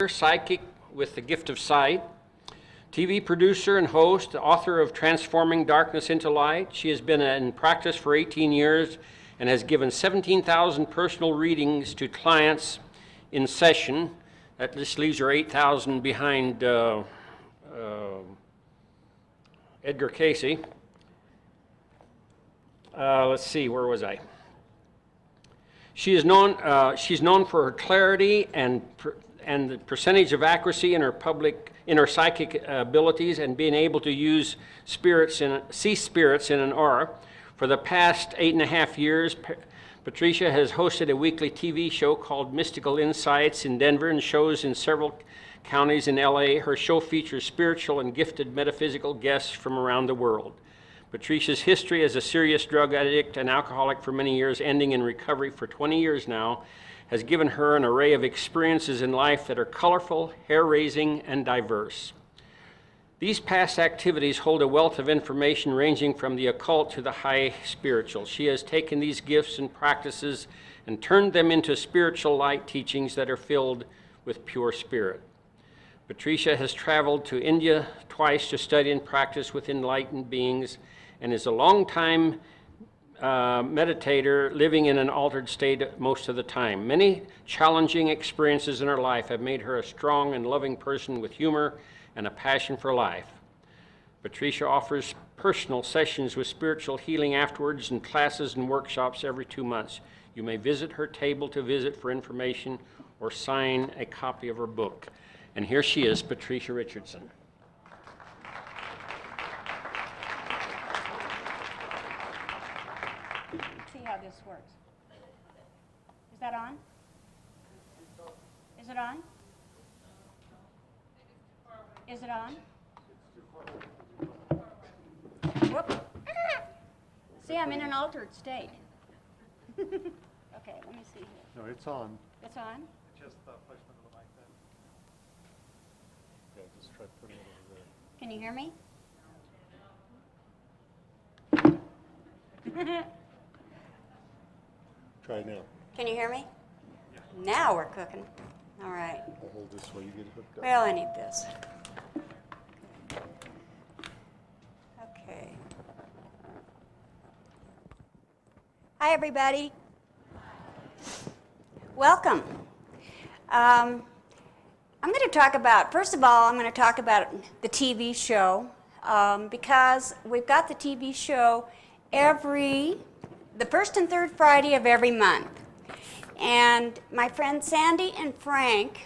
psychic with the gift of sight, TV producer and host, author of Transforming Darkness into Light. She has been in practice for 18 years and has given 17,000 personal readings to clients in session. That just leaves her 8,000 behind Edgar Casey. Let's see, where was I? She's known for her clarity and the percentage of accuracy in her psychic abilities, and being able to use see spirits in an aura. For the past 8.5 years, Patricia has hosted a weekly TV show called Mystical Insights in Denver and shows in several counties in LA. Her show features spiritual and gifted metaphysical guests from around the world. Patricia's history as a serious drug addict and alcoholic for many years, ending in recovery for 20 years now, has given her an array of experiences in life that are colorful, hair-raising, and diverse. These past activities hold a wealth of information ranging from the occult to the high spiritual. She has taken these gifts and practices and turned them into spiritual light teachings that are filled with pure spirit. Patricia has traveled to India twice to study and practice with enlightened beings, and is a long-time meditator living in an altered state most of the time. Many challenging experiences in her life have made her a strong and loving person with humor and a passion for life. Patricia offers personal sessions with spiritual healing afterwards and classes and workshops every 2 months. You may visit her table to visit for information or sign a copy of her book. And here she is, Patricia Richardson. How this works. Is that on? Is it on? Is it on? Whoop. See, I'm in an altered state. Okay, let me see here. No, it's on. It's on? Just placement of the mic then. Yeah, just try putting it over there. Can you hear me? Try now. Can you hear me? Yeah. Now we're cooking. All right. I'll hold this while you get hooked up. Well, I need this. Okay. Hi, everybody. Welcome. I'm going to talk about, first of all, I'm going to talk about the TV show because we've got the TV show the first and third Friday of every month. And my friends Sandy and Frank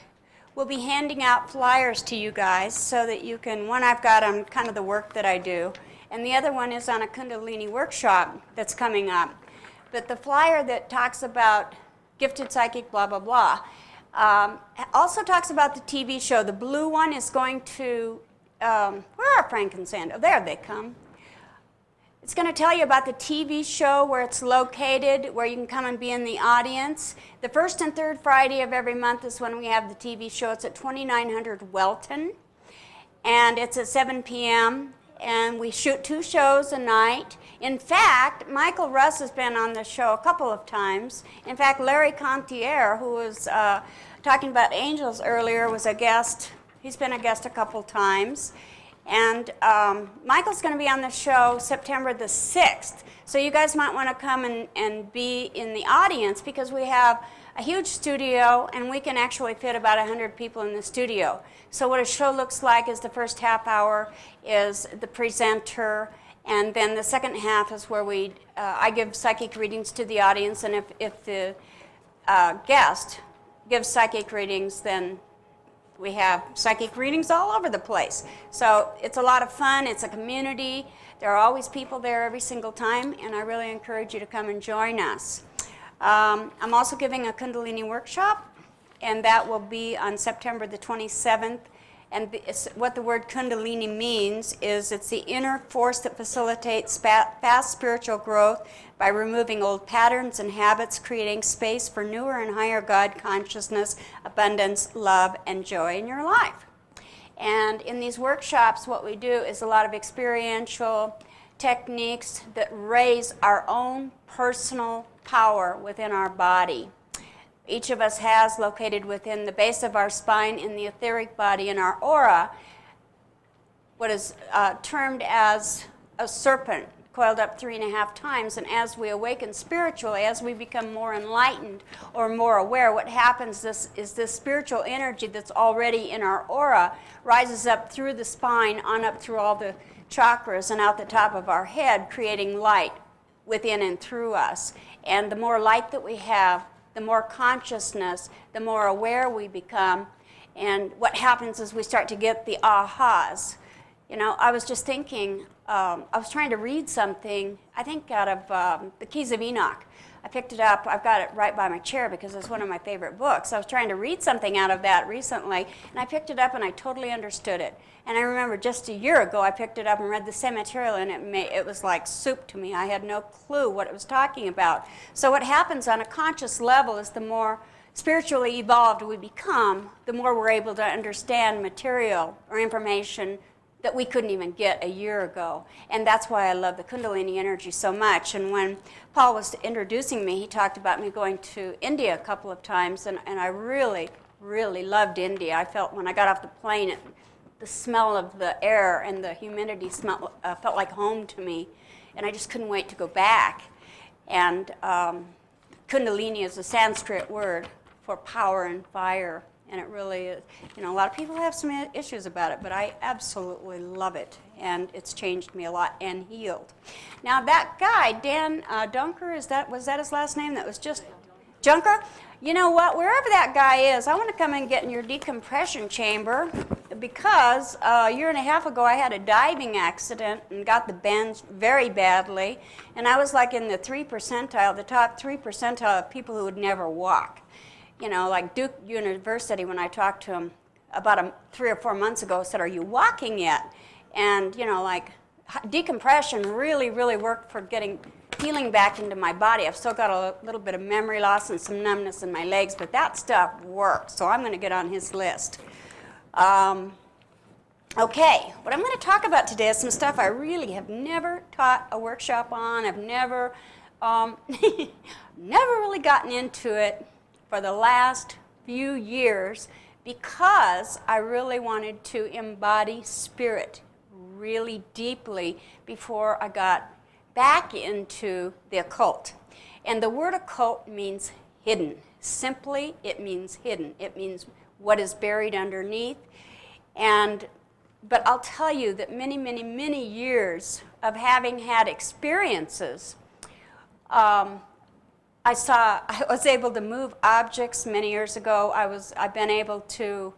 will be handing out flyers to you guys so that you can, one I've got on kind of the work that I do, and the other one is on a Kundalini workshop that's coming up. But the flyer that talks about gifted psychic blah, blah, blah, also talks about the TV show. The blue one is going to, where are Frank and Sandy? Oh, there they come. It's going to tell you about the TV show, where it's located, where you can come and be in the audience. The first and third Friday of every month is when we have the TV show. It's at 2900 Welton, and it's at 7 p.m., and we shoot 2 shows a night. In fact, Michael Russ has been on the show a couple of times. In fact, Larry Contier, who was talking about angels earlier, was a guest. He's been a guest a couple times. And Michael's going to be on the show September the 6th. So you guys might want to come and be in the audience, because we have a huge studio and we can actually fit about 100 people in the studio. So what a show looks like is the first half hour is the presenter, and then the second half is where I give psychic readings to the audience, and if the guest gives psychic readings, then we have psychic readings all over the place. So it's a lot of fun. It's a community. There are always people there every single time, and I really encourage you to come and join us. I'm also giving a Kundalini workshop, and that will be on September the 27th. And what the word Kundalini means is it's the inner force that facilitates fast spiritual growth by removing old patterns and habits, creating space for newer and higher God consciousness, abundance, love, and joy in your life. And in these workshops, what we do is a lot of experiential techniques that raise our own personal power within our body. each of us has located within the base of our spine in the etheric body in our aura, what is termed as a serpent, coiled up 3.5 times. And as we awaken spiritually, as we become more enlightened or more aware, what happens is this spiritual energy that's already in our aura rises up through the spine, on up through all the chakras and out the top of our head, creating light within and through us. And the more light that we have, the more consciousness, the more aware we become. And what happens is we start to get the ahas. You know, I was just thinking, I was trying to read something, I think out of the Keys of Enoch. I picked it up, I've got it right by my chair because it's one of my favorite books. I was trying to read something out of that recently, and I picked it up and I totally understood it. And I remember just a year ago I picked it up and read the same material, and it was like soup to me. I had no clue what it was talking about. So what happens on a conscious level is the more spiritually evolved we become, the more we're able to understand material or information that we couldn't even get a year ago. And that's why I love the Kundalini energy so much. And when Paul was introducing me, he talked about me going to India a couple of times, and I really, really loved India. I felt when I got off the plane, the smell of the air and the humidity felt like home to me, and I just couldn't wait to go back. And Kundalini is a Sanskrit word for power and fire. And it really is, you know, a lot of people have some issues about it, but I absolutely love it. And it's changed me a lot and healed. Now that guy, Dan Dunker, was that his last name? That was just Junker? You know what, wherever that guy is, I want to come and get in your decompression chamber, because a year and a half ago I had a diving accident and got the bends very badly. And I was like in the 3 percentile, the top 3 percentile of people who would never walk. You know, like Duke University, when I talked to him about 3 or 4 months ago, said, "Are you walking yet?" And, you know, like decompression really, really worked for getting healing back into my body. I've still got a little bit of memory loss and some numbness in my legs, but that stuff works, so I'm going to get on his list. Okay, what I'm going to talk about today is some stuff I really have never taught a workshop on. I've never, never really gotten into it for the last few years, because I really wanted to embody spirit really deeply before I got back into the occult. And the word occult means hidden. Simply, it means hidden. It means what is buried underneath. But I'll tell you that many, many, many years of having had experiences, I was able to move objects many years ago. I've been able to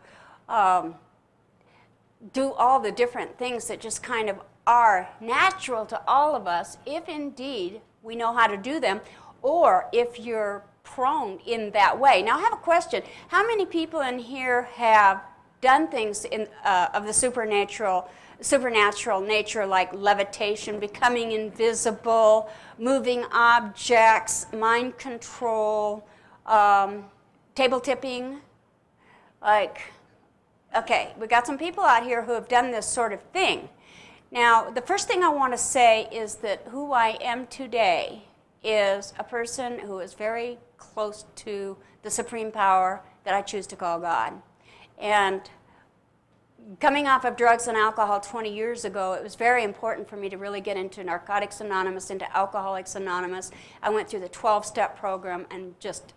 do all the different things that just kind of are natural to all of us, if indeed we know how to do them, or if you're prone in that way. Now I have a question. How many people in here have done things of the supernatural nature, like levitation, becoming invisible, moving objects, mind control, table tipping? Okay, we got some people out here who have done this sort of thing. Now, the first thing I want to say is that who I am today is a person who is very close to the supreme power that I choose to call God. And coming off of drugs and alcohol 20 years ago, it was very important for me to really get into Narcotics Anonymous, into Alcoholics Anonymous. I went through the 12-step program and just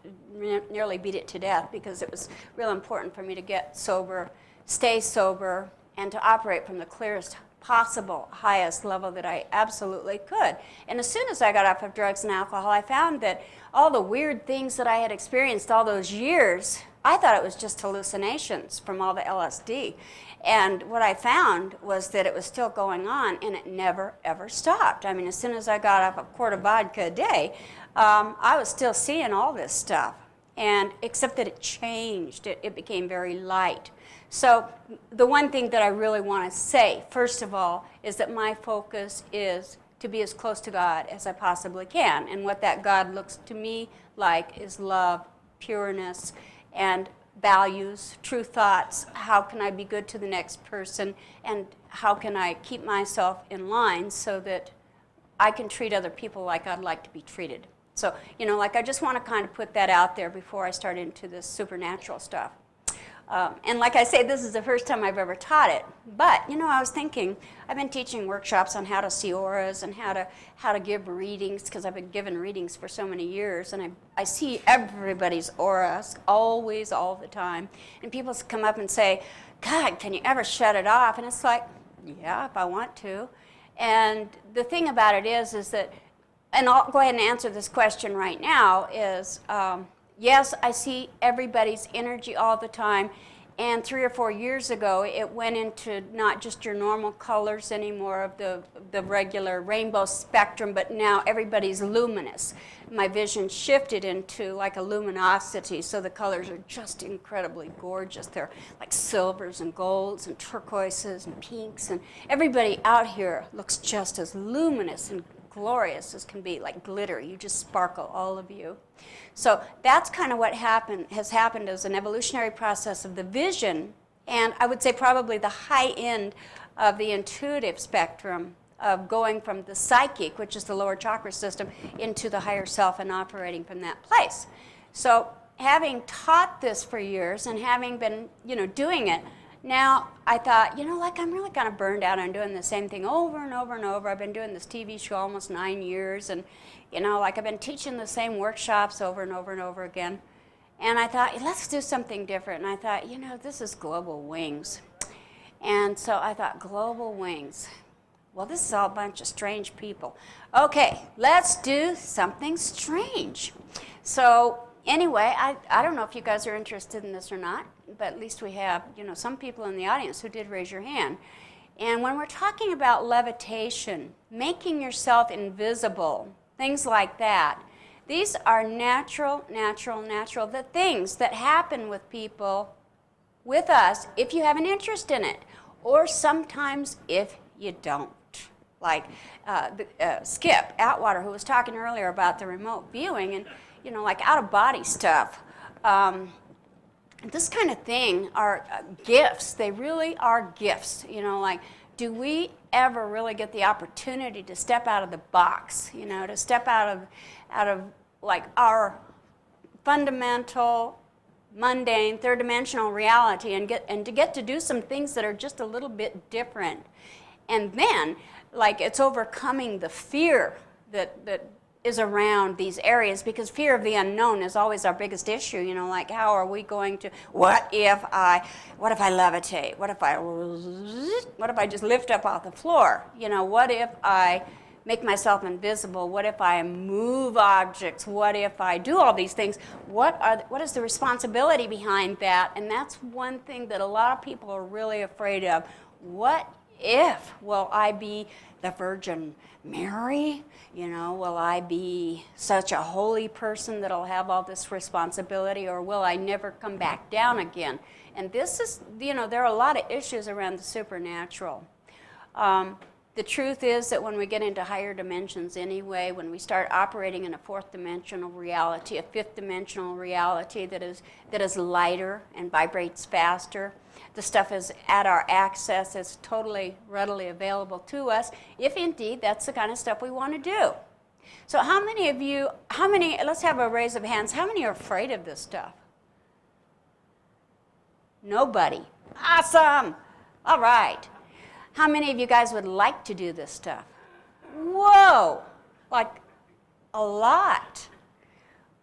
nearly beat it to death, because it was real important for me to get sober, stay sober, and to operate from the clearest possible, highest level that I absolutely could. And as soon as I got off of drugs and alcohol, I found that all the weird things that I had experienced all those years, I thought it was just hallucinations from all the LSD. And what I found was that it was still going on, and it never, ever stopped. I mean, as soon as I got off a quart of vodka a day, I was still seeing all this stuff. And except that it changed. It became very light. So the one thing that I really want to say, first of all, is that my focus is to be as close to God as I possibly can. And what that God looks to me like is love, pureness, and values, true thoughts. How can I be good to the next person? And how can I keep myself in line so that I can treat other people like I'd like to be treated? So, like I just want to kind of put that out there before I start into this supernatural stuff. And like I say, this is the first time I've ever taught it. But, I was thinking, I've been teaching workshops on how to see auras and how to give readings, because I've been giving readings for so many years, and I see everybody's auras always, all the time. And people come up and say, God, can you ever shut it off? And it's like, yeah, if I want to. And the thing about it is that, and I'll go ahead and answer this question right now, is yes, I see everybody's energy all the time. And 3 or 4 years ago, it went into not just your normal colors anymore of the regular rainbow spectrum, but now everybody's luminous. My vision shifted into like a luminosity, so the colors are just incredibly gorgeous. They're like silvers and golds and turquoises and pinks, and everybody out here looks just as luminous and glorious as can be, like glitter. You just sparkle, all of you. So that's kind of what has happened as an evolutionary process of the vision, and I would say probably the high end of the intuitive spectrum of going from the psychic, which is the lower chakra system, into the higher self and operating from that place. So having taught this for years and having been, doing it, now I thought, like I'm really kind of burned out on doing the same thing over and over and over. I've been doing this TV show almost 9 years, and like I've been teaching the same workshops over and over and over again. And I thought, let's do something different. And I thought, this is Global Wings. And so I thought, Global Wings. Well, this is all a bunch of strange people. Okay, let's do something strange. So anyway, I don't know if you guys are interested in this or not, but at least we have, some people in the audience who did raise your hand. And when we're talking about levitation, making yourself invisible, things like that, these are natural, the things that happen with people, with us, if you have an interest in it, or sometimes if you don't. Like Skip Atwater, who was talking earlier about the remote viewing and, like out-of-body stuff. This kind of thing are gifts. They really are gifts. Like, do we ever really get the opportunity to step out of the box? To step out of like our fundamental, mundane, third-dimensional reality and to get to do some things that are just a little bit different. And then, like, it's overcoming the fear that is around these areas, because fear of the unknown is always our biggest issue. Like, how are we going to, what if I levitate? What if I just lift up off the floor? What if I make myself invisible? What if I move objects? What if I do all these things? What is the responsibility behind that? And that's one thing that a lot of people are really afraid of. What if? Will I be the Virgin Mary? Will I be such a holy person that I'll have all this responsibility, or will I never come back down again? And this is, there are a lot of issues around the supernatural. The truth is that when we get into higher dimensions anyway, when we start operating in a fourth dimensional reality, a fifth dimensional reality that is lighter and vibrates faster, the stuff is at our access, it's totally readily available to us, if indeed that's the kind of stuff we want to do. So how many of you, let's have a raise of hands, how many are afraid of this stuff? Nobody. Awesome. All right. How many of you guys would like to do this stuff? Whoa, like a lot.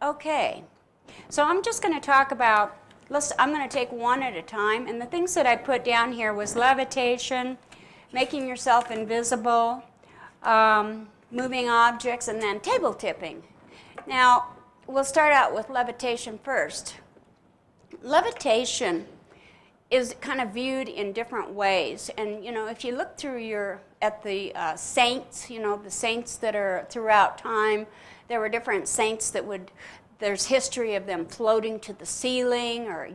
Okay, so I'm just going to talk about, I'm going to take one at a time, and the things that I put down here was levitation, making yourself invisible, moving objects, and then table tipping. Now, we'll start out with levitation first. Levitation is kind of viewed in different ways. And, if you look at the saints, the saints that are throughout time, there were different saints there's history of them floating to the ceiling, or,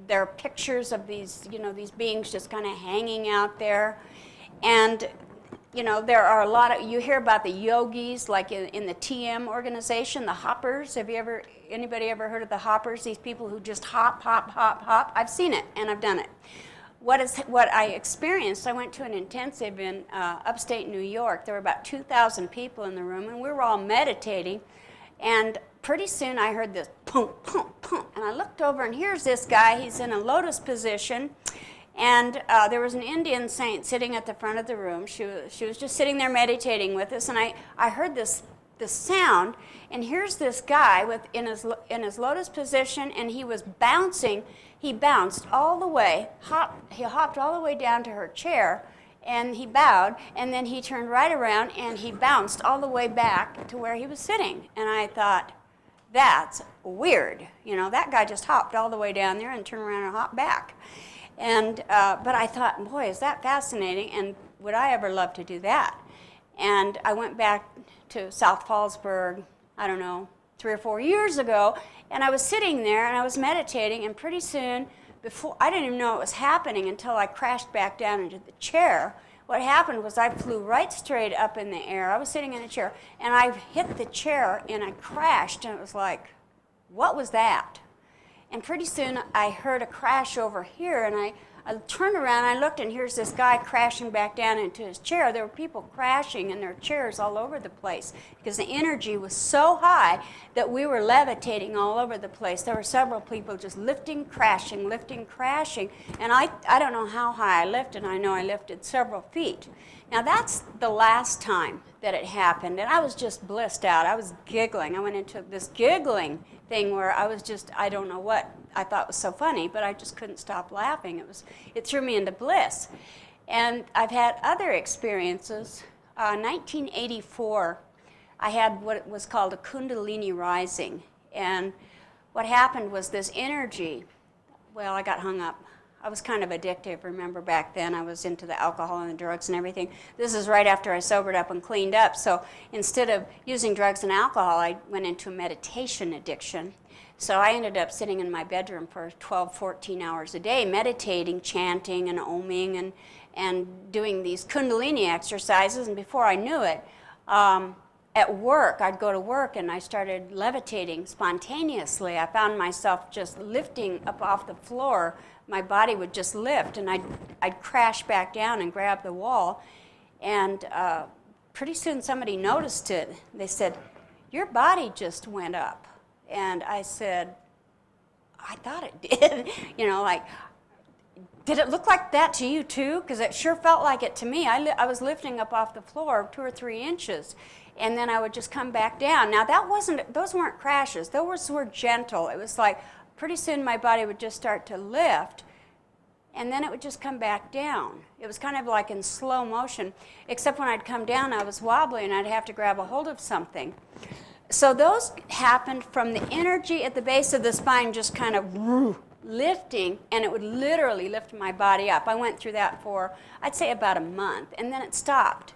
there are pictures of these, these beings just kind of hanging out there. And, there are a lot of, you hear about the yogis, like in the TM organization, the hoppers. Anybody ever heard of the hoppers? These people who just hop, hop, hop, hop. I've seen it, and I've done it. What I experienced, I went to an intensive in upstate New York. There were about 2,000 people in the room, and we were all meditating. And pretty soon I heard this pump, pump, pump. And I looked over, and here's this guy. He's in a lotus position. And there was an Indian saint sitting at the front of the room. She was just sitting there meditating with us. And I heard this sound. And here's this guy in his lotus position, and he was bouncing. He bounced all the way. He hopped all the way down to her chair. And he bowed, and then he turned right around, and he bounced all the way back to where he was sitting. And I thought, that's weird. You know, that guy just hopped all the way down there and turned around and hopped back. And but I thought, boy, is that fascinating, and would I ever love to do that? And I went back to South Fallsburg, I don't know, 3 or 4 years ago, and I was sitting there, and I was meditating, and pretty soon, I didn't even know it was happening until I crashed back down into the chair. What happened was I flew right straight up in the air. I was sitting in a chair, and I hit the chair, and I crashed, and it was like, what was that? And pretty soon I heard a crash over here, and I turned around, and I looked, and here's this guy crashing back down into his chair. There were people crashing in their chairs all over the place because the energy was so high that we were levitating all over the place. There were several people just lifting, crashing, and I don't know how high I lifted. I know I lifted several feet. Now that's the last time that it happened, and I was just blissed out. I was giggling. I went into this giggling thing where I was just, I don't know what I thought was so funny, but I just couldn't stop laughing. It threw me into bliss. And I've had other experiences. 1984, I had what was called a Kundalini rising. And what happened was this energy, well, I got hung up. I was kind of addictive, remember back then. I was into the alcohol and the drugs and everything. This is right after I sobered up and cleaned up. So instead of using drugs and alcohol, I went into a meditation addiction. So I ended up sitting in my bedroom for 12, 14 hours a day, meditating, chanting, and oming, and doing these Kundalini exercises. And before I knew it, at work, I'd go to work, and I started levitating spontaneously. I found myself just lifting up off the floor. My body would just lift, and I'd crash back down and grab the wall. And pretty soon somebody noticed it. They said, your body just went up. And I said, I thought it did. You know, like, did it look like that to you too? Because it sure felt like it to me. I was lifting up off the floor 2 or 3 inches, and then I would just come back down. Now those weren't crashes. Those were gentle. It was like pretty soon my body would just start to lift, and then it would just come back down. It was kind of like in slow motion, except when I'd come down, I was wobbly, and I'd have to grab a hold of something. So those happened from the energy at the base of the spine just kind of lifting, and it would literally lift my body up. I went through that for, I'd say, about a month, and then it stopped.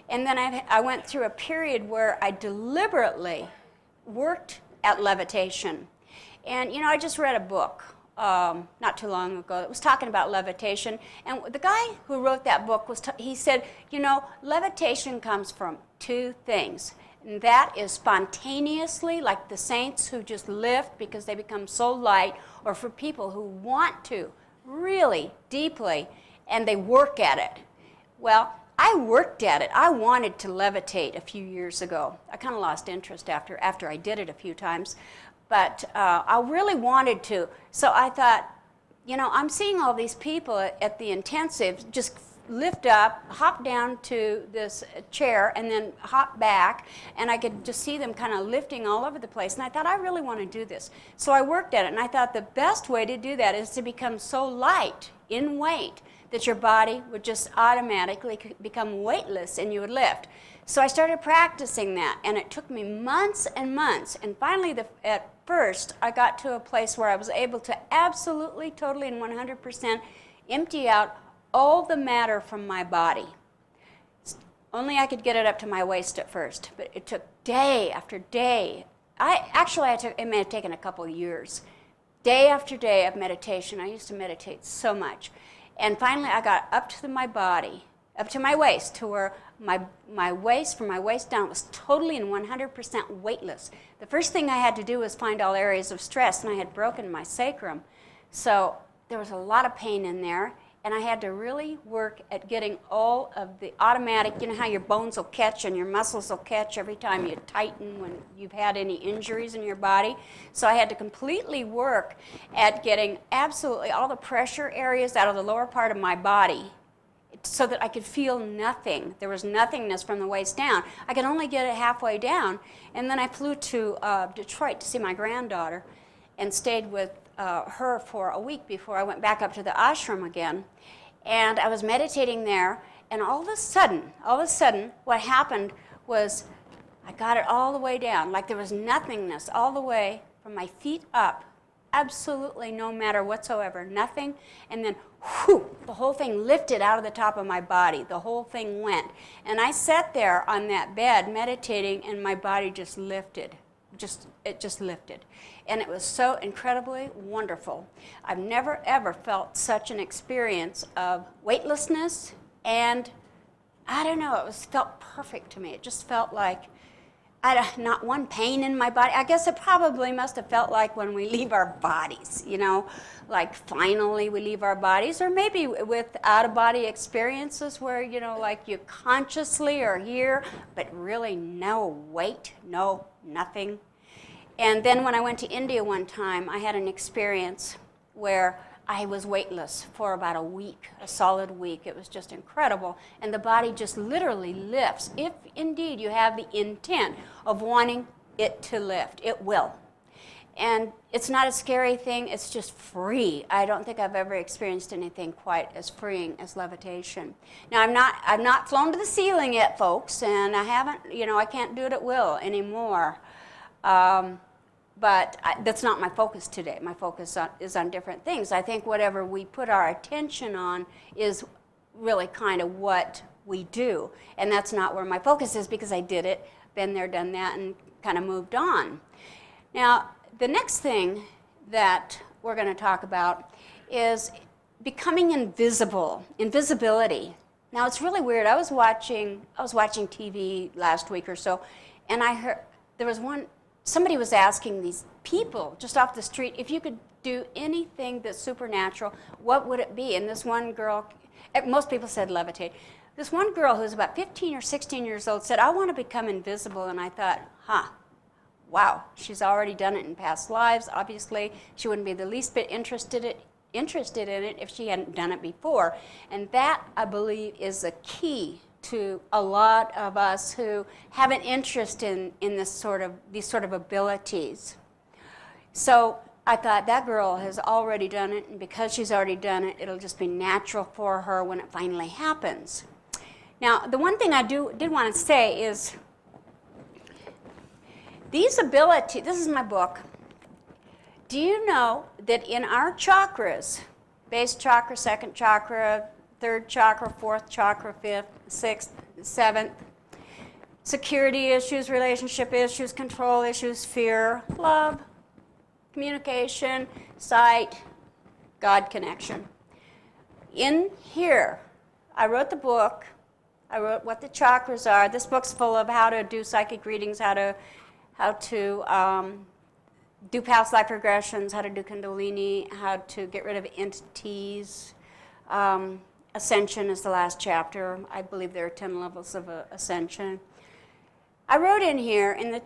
And then I went through a period where I deliberately worked at levitation. And, you know, I just read a book not too long ago that was talking about levitation. And the guy who wrote that book, he said, you know, levitation comes from 2 things. And that is spontaneously, like the saints who just lift because they become so light, or for people who want to really deeply, and they work at it. Well, I worked at it. I wanted to levitate a few years ago. I kind of lost interest after I did it a few times, but I really wanted to. So I thought, you know, I'm seeing all these people at the intensive just lift up, hop down to this chair, and then hop back, and I could just see them kind of lifting all over the place. And I thought, I really want to do this. So I worked at it, and I thought the best way to do that is to become so light in weight that your body would just automatically become weightless and you would lift. So I started practicing that, and it took me months and months. And finally, at first, I got to a place where I was able to absolutely, totally, and 100% empty out all the matter from my body. Only I could get it up to my waist at first, but it took day after day. It may have taken a couple of years. Day after day of meditation. I used to meditate so much. And finally I got up to my body, up to my waist, to where my waist, from my waist down, was totally and 100% weightless. The first thing I had to do was find all areas of stress, and I had broken my sacrum. So there was a lot of pain in there. And I had to really work at getting all of the automatic, you know how your bones will catch and your muscles will catch every time you tighten when you've had any injuries in your body. So I had to completely work at getting absolutely all the pressure areas out of the lower part of my body so that I could feel nothing. There was nothingness from the waist down. I could only get it halfway down. And then I flew to Detroit to see my granddaughter and stayed with her for a week before I went back up to the ashram again. And I was meditating there, and all of a sudden, what happened was I got it all the way down, like there was nothingness all the way from my feet up, absolutely no matter whatsoever, nothing. And then, whew, the whole thing lifted out of the top of my body. The whole thing went. And I sat there on that bed meditating, and my body just lifted. It just lifted. And it was so incredibly wonderful. I've never, ever felt such an experience of weightlessness, and I don't know, felt perfect to me. It just felt like not one pain in my body. I guess it probably must have felt like when we leave our bodies, you know, like finally we leave our bodies, or maybe with out-of-body experiences where, you know, like you consciously are here, but really no weight, no nothing. And then when I went to India one time, I had an experience where I was weightless for about a week, a solid week. It was just incredible. And the body just literally lifts. If indeed you have the intent of wanting it to lift, it will. And it's not a scary thing, it's just free. I don't think I've ever experienced anything quite as freeing as levitation. Now I've not flown to the ceiling yet, folks, and I haven't, you know, I can't do it at will anymore. But that's not my focus today. My focus is on different things. I think whatever we put our attention on is really kind of what we do. And that's not where my focus is, because I did it, been there, done that, and kind of moved on. Now, the next thing that we're going to talk about is becoming invisible, invisibility. Now, it's really weird. I was watching TV last week or so, and I heard somebody was asking these people just off the street, if you could do anything that's supernatural, what would it be? And this one girl, most people said levitate. This one girl who's about 15 or 16 years old said, I want to become invisible. And I thought, wow, she's already done it in past lives. Obviously, she wouldn't be the least bit interested in it if she hadn't done it before. And that, I believe, is a key to a lot of us who have an interest in these sort of abilities. So I thought, that girl has already done it, and because she's already done it, it'll just be natural for her when it finally happens. Now, the one thing I did want to say is these abilities, this is my book. Do you know that in our chakras, base chakra, second chakra, third chakra, fourth chakra, fifth, sixth, seventh, security issues, relationship issues, control issues, fear, love, communication, sight, God connection. In here, I wrote the book. I wrote what the chakras are. This book's full of how to do psychic readings, how to do past life regressions, how to do Kundalini, how to get rid of entities. Ascension is the last chapter. I believe there are 10 levels of ascension. I wrote in here in the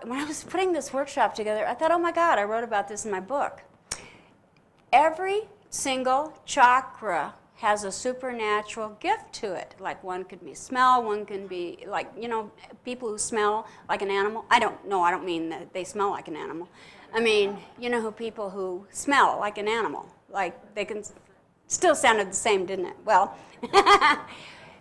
when I was putting this workshop together, I thought, oh my God, I wrote about this in my book. Every single chakra has a supernatural gift to it. Like one could be smell, one can be like, you know, people who smell like an animal. I don't mean that they smell like an animal. I mean, you know, people who smell like an animal. Like they can, still sounded the same, didn't it? Well,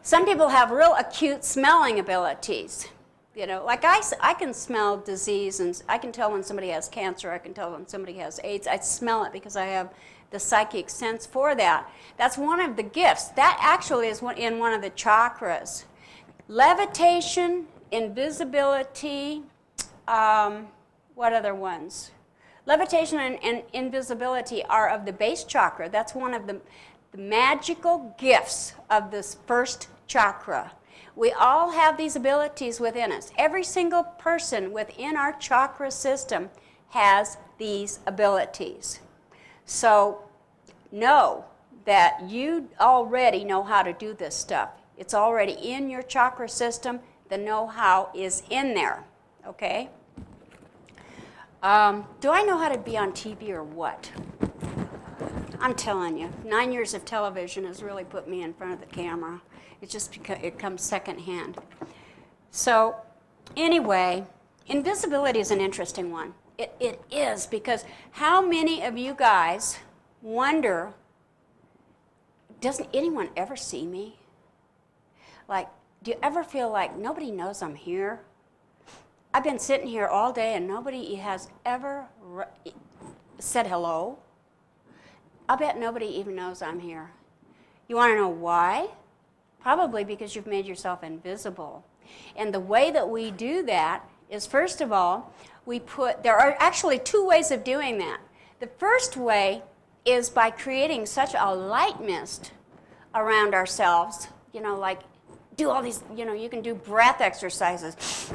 some people have real acute smelling abilities. You know, like I can smell disease, and I can tell when somebody has cancer, I can tell when somebody has AIDS. I smell it because I have the psychic sense for that. That's one of the gifts. That actually is in one of the chakras. Levitation, invisibility, what other ones? Levitation and invisibility are of the base chakra. That's one of the magical gifts of this first chakra. We all have these abilities within us. Every single person within our chakra system has these abilities. So, no, that you already know how to do this stuff. It's already in your chakra system. The know-how is in there, okay? Do I know how to be on TV or what? I'm telling you, 9 years of television has really put me in front of the camera. It comes secondhand. So anyway, invisibility is an interesting one. It is, because how many of you guys wonder, doesn't anyone ever see me? Like, do you ever feel like nobody knows I'm here? I've been sitting here all day and nobody has ever said hello. I bet nobody even knows I'm here. You want to know why? Probably because you've made yourself invisible. And the way that we do that is, first of all, there are actually two ways of doing that. The first way is by creating such a light mist around ourselves, like do all these, you can do breath exercises,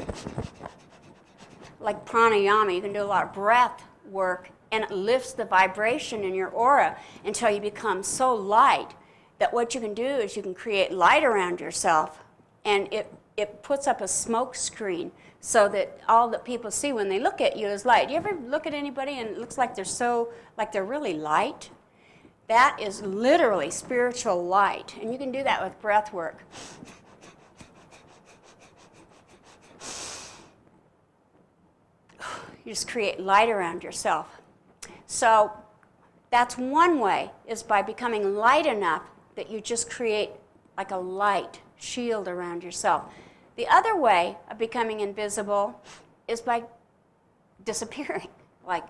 like pranayama. You can do a lot of breath work, and it lifts the vibration in your aura until you become so light that what you can do is you can create light around yourself, and it puts up a smoke screen so that all that people see when they look at you is light. You ever look at anybody and it looks like they're really light? That is literally spiritual light, and you can do that with breath work. You just create light around yourself. So that's one way, is by becoming light enough that you just create like a light shield around yourself. The other way of becoming invisible is by disappearing. Like,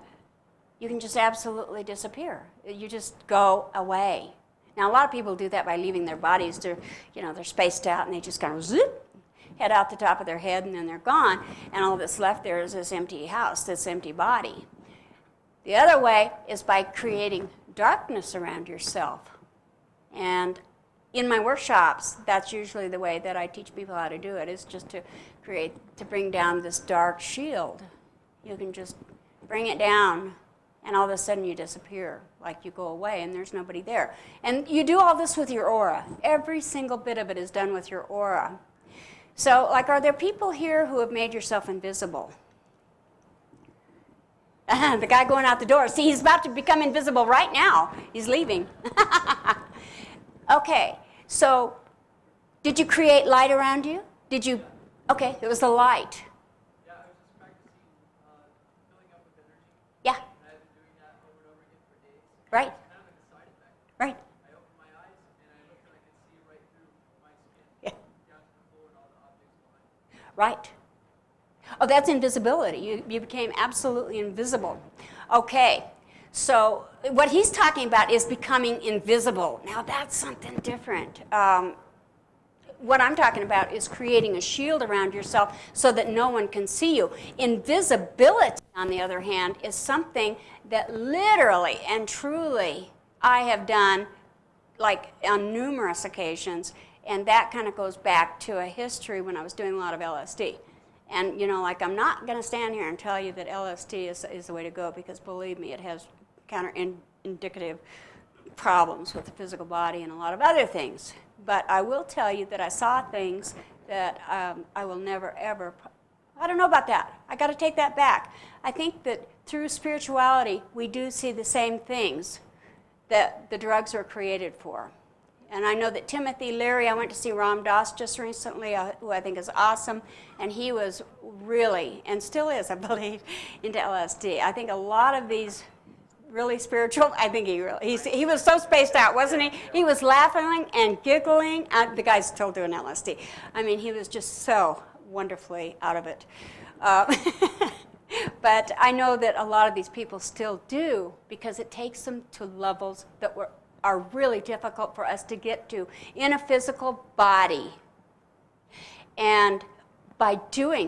you can just absolutely disappear. You just go away. Now, a lot of people do that by leaving their bodies. They're spaced out, and they just kind of zip, head out the top of their head, and then they're gone. And all that's left there is this empty house, this empty body. The other way is by creating darkness around yourself. And in my workshops, that's usually the way that I teach people how to do it, is just to bring down this dark shield. You can just bring it down, and all of a sudden you disappear, like you go away and there's nobody there. And you do all this with your aura. Every single bit of it is done with your aura. So, like, are there people here who have made yourself invisible? The guy going out the door. See, he's about to become invisible right now. He's leaving. Okay, so did you create light around you? Okay, it was the light. Yeah, I was just practicing filling up with energy. Yeah. And I've been doing that over and over again for days. Right. It's kind of like a side effect. Right. I open my eyes and I look and I can see right through my skin. Yeah. Down to the floor and all the objects behind me. Right. Oh, that's invisibility. You became absolutely invisible. Okay, so what he's talking about is becoming invisible. Now, that's something different. What I'm talking about is creating a shield around yourself so that no one can see you. Invisibility, on the other hand, is something that literally and truly I have done, like, on numerous occasions, and that kind of goes back to a history when I was doing a lot of LSD. And, like, I'm not going to stand here and tell you that LSD is the way to go, because believe me, it has counterindicative problems with the physical body and a lot of other things. But I will tell you that I saw things that I will never, ever, I don't know about that. I got to take that back. I think that through spirituality, we do see the same things that the drugs were created for. And I know that Timothy Leary, I went to see Ram Dass just recently, who I think is awesome, and he was really, and still is, I believe, into LSD. I think a lot of these really spiritual, I think he was so spaced out, wasn't he? He was laughing and giggling. The guy's still doing LSD. I mean, he was just so wonderfully out of it. But I know that a lot of these people still do, because it takes them to levels that are really difficult for us to get to in a physical body. And by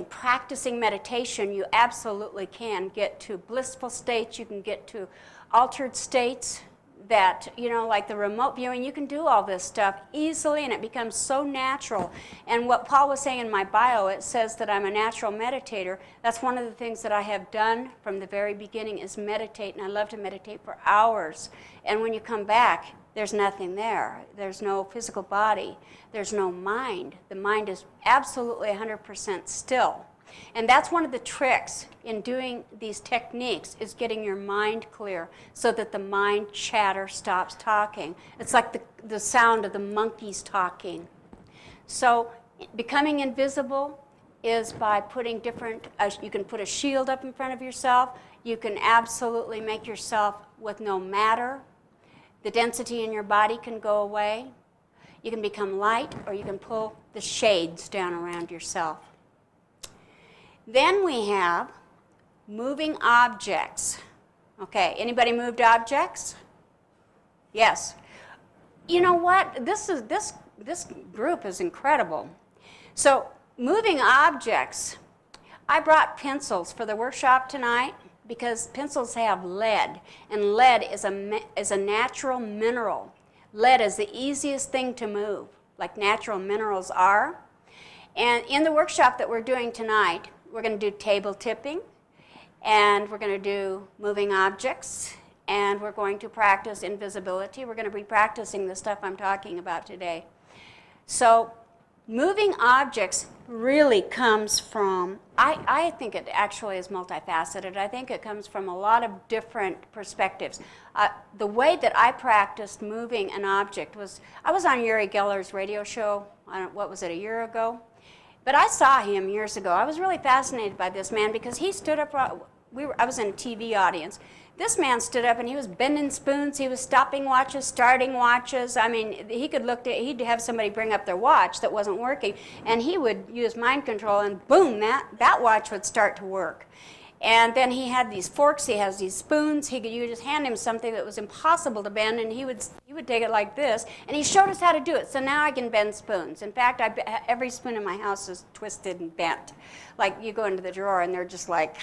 practicing meditation, you absolutely can get to blissful states. You can get to altered states that, like the remote viewing, you can do all this stuff easily, and it becomes so natural. And what Paul was saying in my bio, it says that I'm a natural meditator. That's one of the things that I have done from the very beginning, is meditate, and I love to meditate for hours. And when you come back, there's nothing there. There's no physical body. There's no mind. The mind is absolutely 100% still. And that's one of the tricks in doing these techniques, is getting your mind clear so that the mind chatter stops talking. It's like the sound of the monkeys talking. So becoming invisible is by putting you can put a shield up in front of yourself. You can absolutely make yourself with no matter. The density in your body can go away. You can become light, or you can pull the shades down around yourself. Then we have moving objects. Okay, anybody moved objects? Yes. You know what? This group is incredible. So, moving objects. I brought pencils for the workshop tonight because pencils have lead, and lead is a natural mineral. Lead is the easiest thing to move, like natural minerals are. And in the workshop that we're doing tonight, we're going to do table tipping, and we're going to do moving objects, and we're going to practice invisibility. We're going to be practicing the stuff I'm talking about today. So moving objects really comes from, I think it actually is multifaceted. I think it comes from a lot of different perspectives. The way that I practiced moving an object was, I was on Uri Geller's radio show, what was it, a year ago? But I saw him years ago. I was really fascinated by this man because he stood up, I was in a TV audience. This man stood up and he was bending spoons, he was stopping watches, starting watches. I mean, he'd have somebody bring up their watch that wasn't working, and he would use mind control, and boom, that watch would start to work. And then he had these forks, he has these spoons. You could just hand him something that was impossible to bend, and he would take it like this, and he showed us how to do it. So now I can bend spoons. In fact, every spoon in my house is twisted and bent. Like, you go into the drawer and they're just like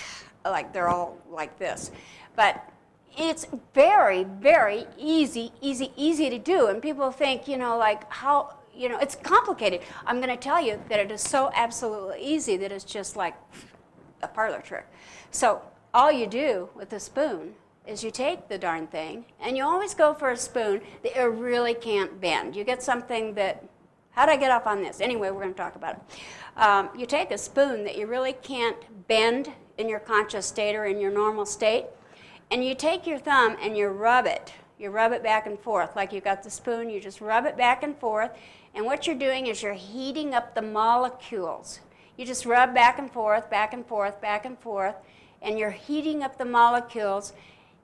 they're all like this. But it's very, very easy to do. And people think, like how, it's complicated. I'm going to tell you that it is so absolutely easy that it's just like a parlor trick. So all you do with the spoon is you take the darn thing, and you always go for a spoon that you really can't bend. You get something that, how did I get off on this? Anyway, we're going to talk about it. You take a spoon that you really can't bend in your conscious state or in your normal state, and you take your thumb and you rub it. You rub it back and forth. Like you got the spoon, you just rub it back and forth, and what you're doing is you're heating up the molecules. You just rub back and forth, back and forth, back and forth, and you're heating up the molecules,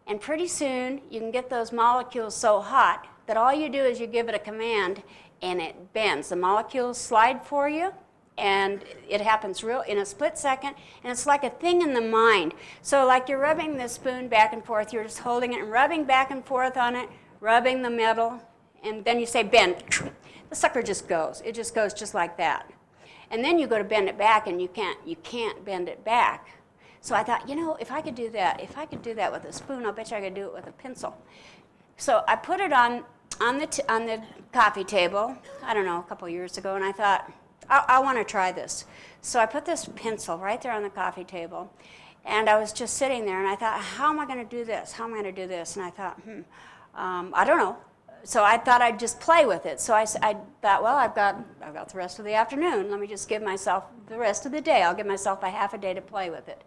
and pretty soon you can get those molecules so hot that all you do is you give it a command and it bends. The molecules slide for you, and it happens in a split second, and it's like a thing in the mind. So like you're rubbing the spoon back and forth, you're just holding it and rubbing back and forth on it, rubbing the metal, and then you say bend. The sucker just goes. It just goes just like that. And then you go to bend it back, and you can't bend it back. So I thought, if I could do that with a spoon, I'll bet you I could do it with a pencil. So I put it on the coffee table, I don't know, a couple years ago, and I thought, I want to try this. So I put this pencil right there on the coffee table, and I was just sitting there, and I thought, how am I going to do this? How am I going to do this? And I thought, I don't know. So I thought I'd just play with it. So I thought, well, I've got the rest of the afternoon. Let me just give myself the rest of the day. I'll give myself a half a day to play with it.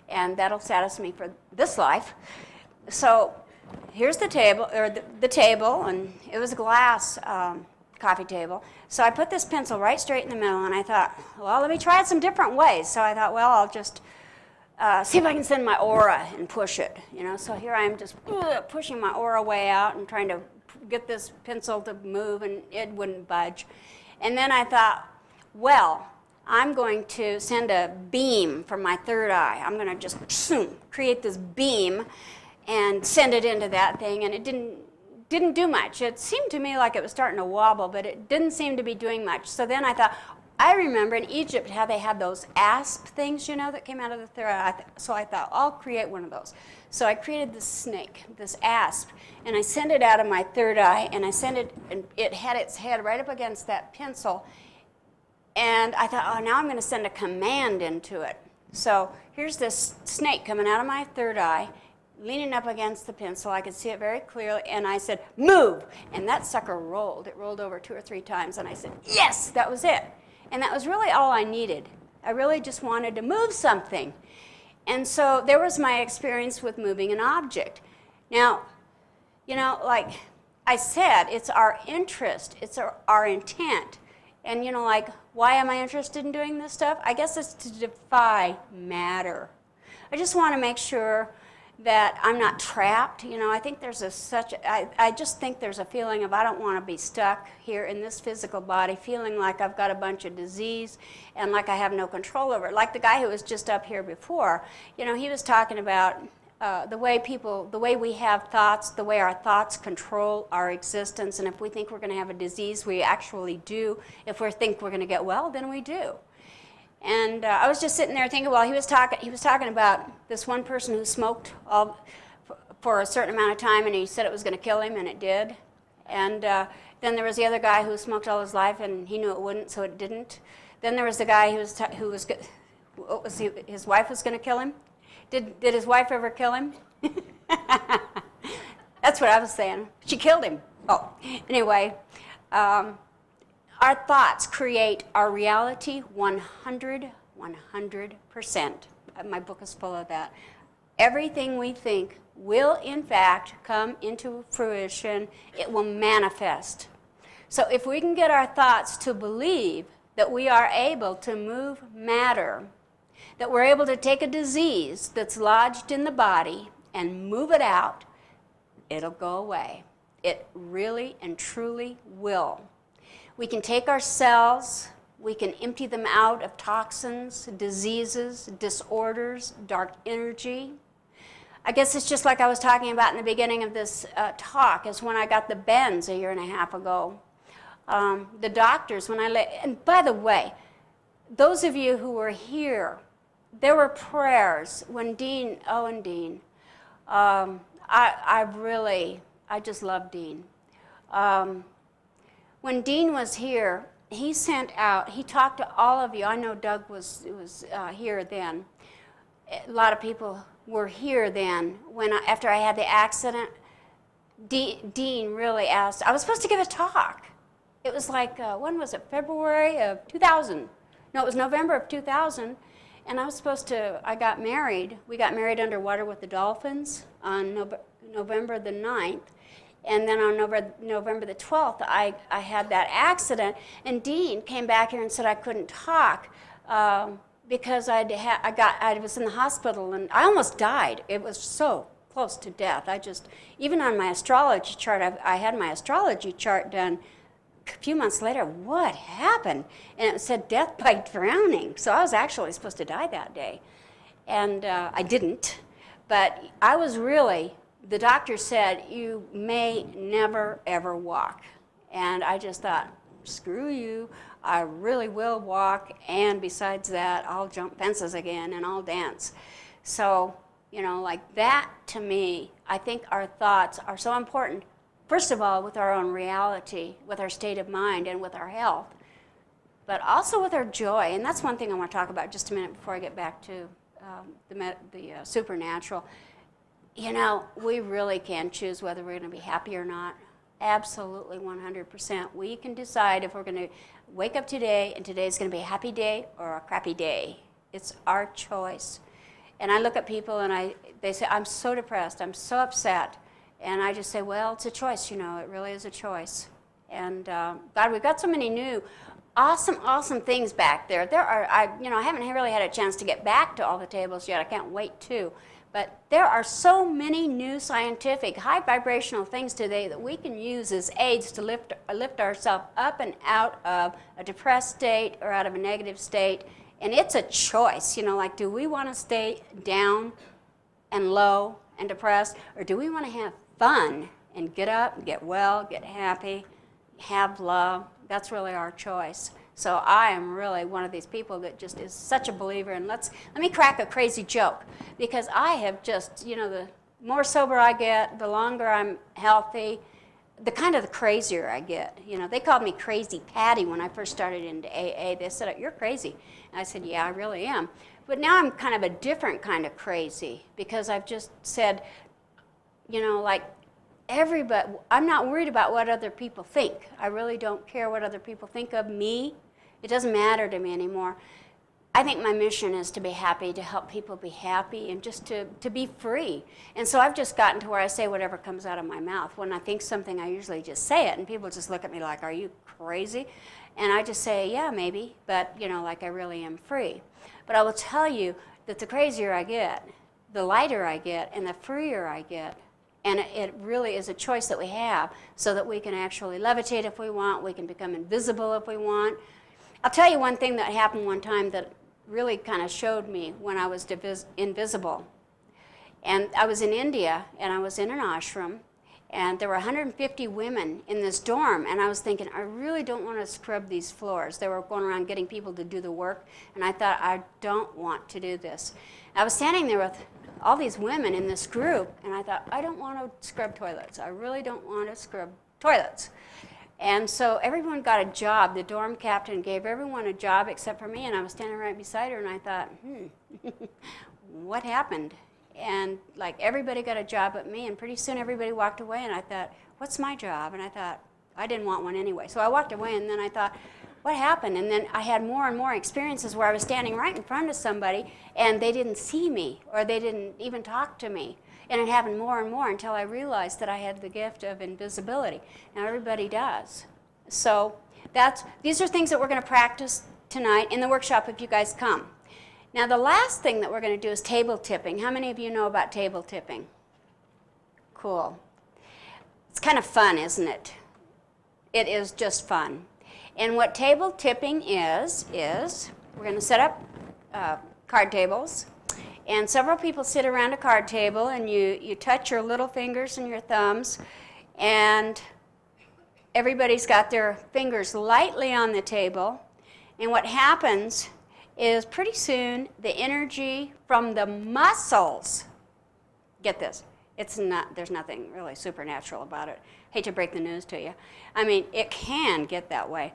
And that'll satisfy me for this life. So here's the table, or the table, and it was a glass coffee table. So I put this pencil right straight in the middle, and I thought, well, let me try it some different ways. So I thought, well, I'll just see if I can send my aura and push it. So here I am just pushing my aura way out and trying to get this pencil to move, and it wouldn't budge. And then I thought, well, I'm going to send a beam from my third eye. I'm going to just create this beam and send it into that thing, and it didn't do much. It seemed to me like it was starting to wobble, but it didn't seem to be doing much. So then I thought, I remember in Egypt how they had those asp things, that came out of the third eye. So I thought, I'll create one of those. So I created this snake, this asp, and I sent it out of my third eye, and I sent it, and it had its head right up against that pencil. And I thought, now I'm going to send a command into it. So here's this snake coming out of my third eye, leaning up against the pencil. I could see it very clearly, and I said, move! And that sucker rolled. It rolled over 2 or 3 times, and I said, yes, that was it. And that was really all I needed. I really just wanted to move something. And so there was my experience with moving an object. Now, you know, like I said, it's our interest, it's our intent. And, you know, like, why am I interested in doing this stuff? I guess it's to defy matter. I just want to make sure that I'm not trapped. You know, I think there's I just think there's a feeling of I don't want to be stuck here in this physical body, feeling like I've got a bunch of disease and like I have no control over it. Like the guy who was just up here before, you know, he was talking about the way we have thoughts, the way our thoughts control our existence, and if we think we're going to have a disease, we actually do. If we think we're going to get well, then we do. And I was just sitting there thinking, well, he was talking about this one person who smoked for a certain amount of time, and he said it was going to kill him, and it did. And then there was the other guy who smoked all his life, and he knew it wouldn't, so it didn't. Then there was the guy his wife was going to kill him. Did his wife ever kill him? That's what I was saying. She killed him. Oh, anyway. Our thoughts create our reality 100%. My book is full of that. Everything we think will, in fact, come into fruition. It will manifest. So if we can get our thoughts to believe that we are able to move matter, that we're able to take a disease that's lodged in the body and move it out, it'll go away. It really and truly will. We can take our cells, we can empty them out of toxins, diseases, disorders, dark energy. I guess it's just like I was talking about in the beginning of this talk, is when I got the bends a year and a half ago. The doctors, and by the way, those of you who were here, there were prayers when Dean, I just love Dean. When Dean was here, he talked to all of you. I know Doug was here then. A lot of people were here then. After I had the accident, Dean really asked. I was supposed to give a talk. It was like, when was it? February of 2000. No, it was November of 2000. And I got married. We got married underwater with the dolphins on November the 9th. And then on November the 12th, I had that accident, and Dean came back here and said I couldn't talk because I was in the hospital, and I almost died. It was so close to death. Even on my astrology chart, I had my astrology chart done a few months later. What happened? And it said death by drowning. So I was actually supposed to die that day, and I didn't. But I was really. The doctor said, you may never, ever walk. And I just thought, screw you, I really will walk, and besides that, I'll jump fences again, and I'll dance. So, you know, like that, to me, I think our thoughts are so important, first of all, with our own reality, with our state of mind, and with our health, but also with our joy. And that's one thing I want to talk about just a minute before I get back to the supernatural. You know, we really can choose whether we're going to be happy or not. Absolutely, 100%. We can decide if we're going to wake up today and today's going to be a happy day or a crappy day. It's our choice. And I look at people and they say, I'm so depressed, I'm so upset. And I just say, well, it's a choice, you know, it really is a choice. And God, we've got so many new awesome things back there. I haven't really had a chance to get back to all the tables yet. I can't wait to. But there are so many new scientific, high vibrational things today that we can use as aids to lift ourselves up and out of a depressed state or out of a negative state. And it's a choice, you know, like, do we want to stay down and low and depressed, or do we want to have fun and get up, get well, get happy, have love? That's really our choice. So I am really one of these people that just is such a believer. And let me crack a crazy joke, because I have just, you know, the more sober I get, the longer I'm healthy, the crazier I get. You know, they called me Crazy Patty when I first started into AA. They said, you're crazy. And I said, yeah, I really am. But now I'm kind of a different kind of crazy, because I've just said, like everybody, I'm not worried about what other people think. I really don't care what other people think of me. It doesn't matter to me anymore. I think my mission is to be happy, to help people be happy, and just to be free. And so I've just gotten to where I say whatever comes out of my mouth. When I think something, I usually just say it, and people just look at me like, are you crazy? And I just say, yeah, maybe, but, like I really am free. But I will tell you that the crazier I get, the lighter I get, and the freer I get. And it really is a choice that we have so that we can actually levitate if we want, we can become invisible if we want. I'll tell you one thing that happened one time that really kind of showed me when I was invisible. And I was in India, and I was in an ashram, and there were 150 women in this dorm, and I was thinking, I really don't want to scrub these floors. They were going around getting people to do the work, and I thought, I don't want to do this. I was standing there with all these women in this group, and I thought, I don't want to scrub toilets. I really don't want to scrub toilets. And so everyone got a job. The dorm captain gave everyone a job except for me, and I was standing right beside her, and I thought, what happened? And like everybody got a job but me, and pretty soon everybody walked away, and I thought, what's my job? And I thought, I didn't want one anyway. So I walked away, and then I thought, what happened? And then I had more and more experiences where I was standing right in front of somebody, and they didn't see me, or they didn't even talk to me. And it happened more and more until I realized that I had the gift of invisibility. Now everybody does. So these are things that we're going to practice tonight in the workshop if you guys come. Now the last thing that we're going to do is table tipping. How many of you know about table tipping? Cool. It's kind of fun, isn't it? It is just fun. And what table tipping is we're going to set up card tables. And several people sit around a card table, and you touch your little fingers and your thumbs, and everybody's got their fingers lightly on the table. And what happens is pretty soon the energy from the muscles, get this, there's nothing really supernatural about it. Hate to break the news to you. I mean, it can get that way.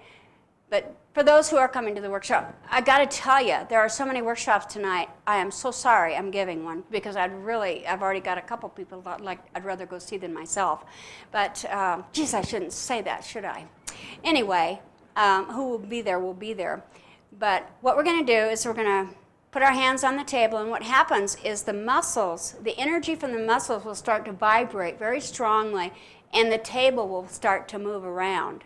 But for those who are coming to the workshop, I got to tell you, there are so many workshops tonight. I am so sorry I'm giving one because I've already got a couple people that I'd rather go see than myself. But, geez, I shouldn't say that, should I? Anyway, who will be there will be there. But what we're going to do is we're going to put our hands on the table, and what happens is the muscles, the energy from the muscles will start to vibrate very strongly, and the table will start to move around.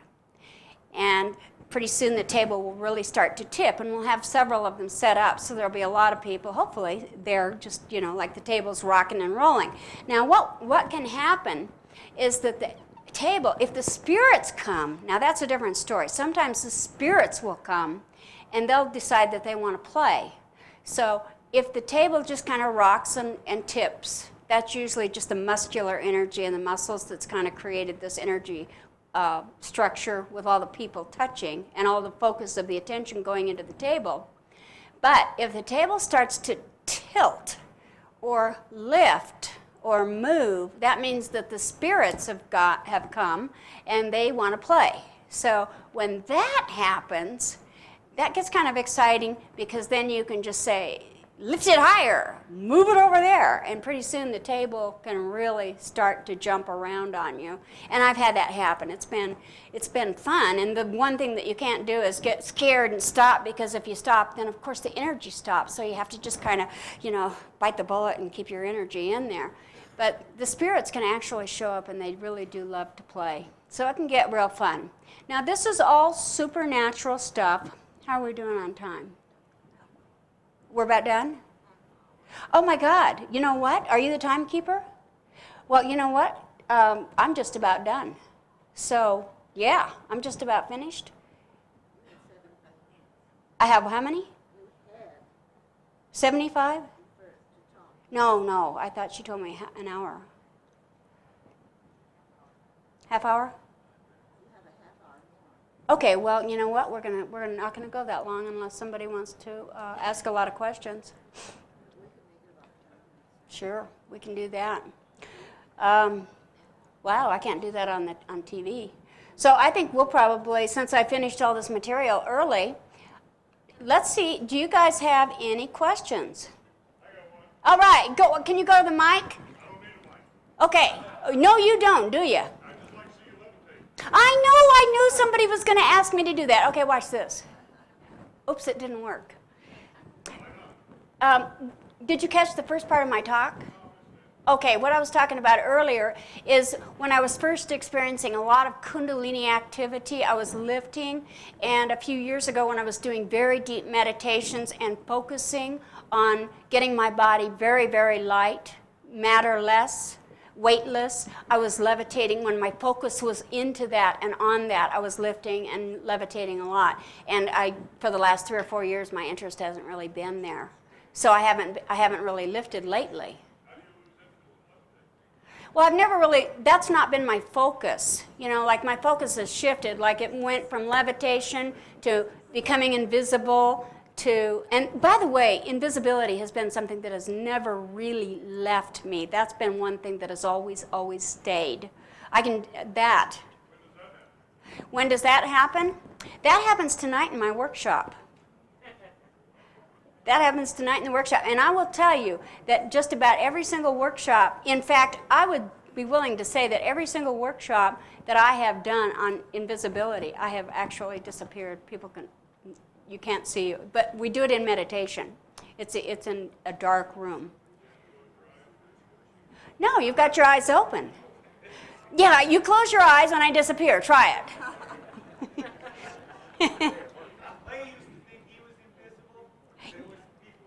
And pretty soon the table will really start to tip, and we'll have several of them set up, so there'll be a lot of people, hopefully, they're just, like the table's rocking and rolling. Now, what can happen is that the table, if the spirits come, now that's a different story. Sometimes the spirits will come, and they'll decide that they want to play. So if the table just kind of rocks and tips, that's usually just the muscular energy and the muscles that's kind of created this energy structure with all the people touching and all the focus of the attention going into the table. But if the table starts to tilt or lift or move, that means that the spirits have come and they want to play. So when that happens, that gets kind of exciting because then you can just say, lift it higher, move it over there, and pretty soon the table can really start to jump around on you. And I've had that happen. It's been fun, and the one thing that you can't do is get scared and stop, because if you stop, then of course the energy stops. So you have to just kind of, bite the bullet and keep your energy in there. But the spirits can actually show up, and they really do love to play. So it can get real fun. Now this is all supernatural stuff. How are we doing on time? We're about done? Oh my God, you know what? Are you the timekeeper? Well, you know what? I'm just about done. So, yeah, I'm just about finished. I have how many? 75? No, I thought she told me an hour. Half hour? Okay, well, you know what? We're not gonna go that long unless somebody wants to ask a lot of questions. Sure, we can do that. Wow, I can't do that on TV. So I think we'll probably, since I finished all this material early, let's see. Do you guys have any questions? I got one. All right, go. Can you go to the mic? Okay. No, you don't, do you? I knew somebody was going to ask me to do that. Okay, watch this. Oops, it didn't work. Did you catch the first part of my talk? Okay, what I was talking about earlier is when I was first experiencing a lot of Kundalini activity, I was lifting, and a few years ago when I was doing very deep meditations and focusing on getting my body very, very light, matterless, weightless, I was levitating. When my focus was into that and on that, I was lifting and levitating a lot. And for the last 3 or 4 years, my interest hasn't really been there. So I haven't really lifted lately. Well, I've never really, that's not been my focus. You know, like my focus has shifted. Like it went from levitation to becoming invisible to, and by the way, invisibility has been something that has never really left me. That's been one thing that has always, always stayed. When does that happen? That happens tonight in my workshop. That happens tonight in the workshop. And I will tell you that just about every single workshop, in fact, I would be willing to say that every single workshop that I have done on invisibility, I have actually disappeared. You can't see, but we do it in meditation. It's in a dark room. No, you've got your eyes open. Yeah, you close your eyes when I disappear. Try it. I used to think he was invisible. People were just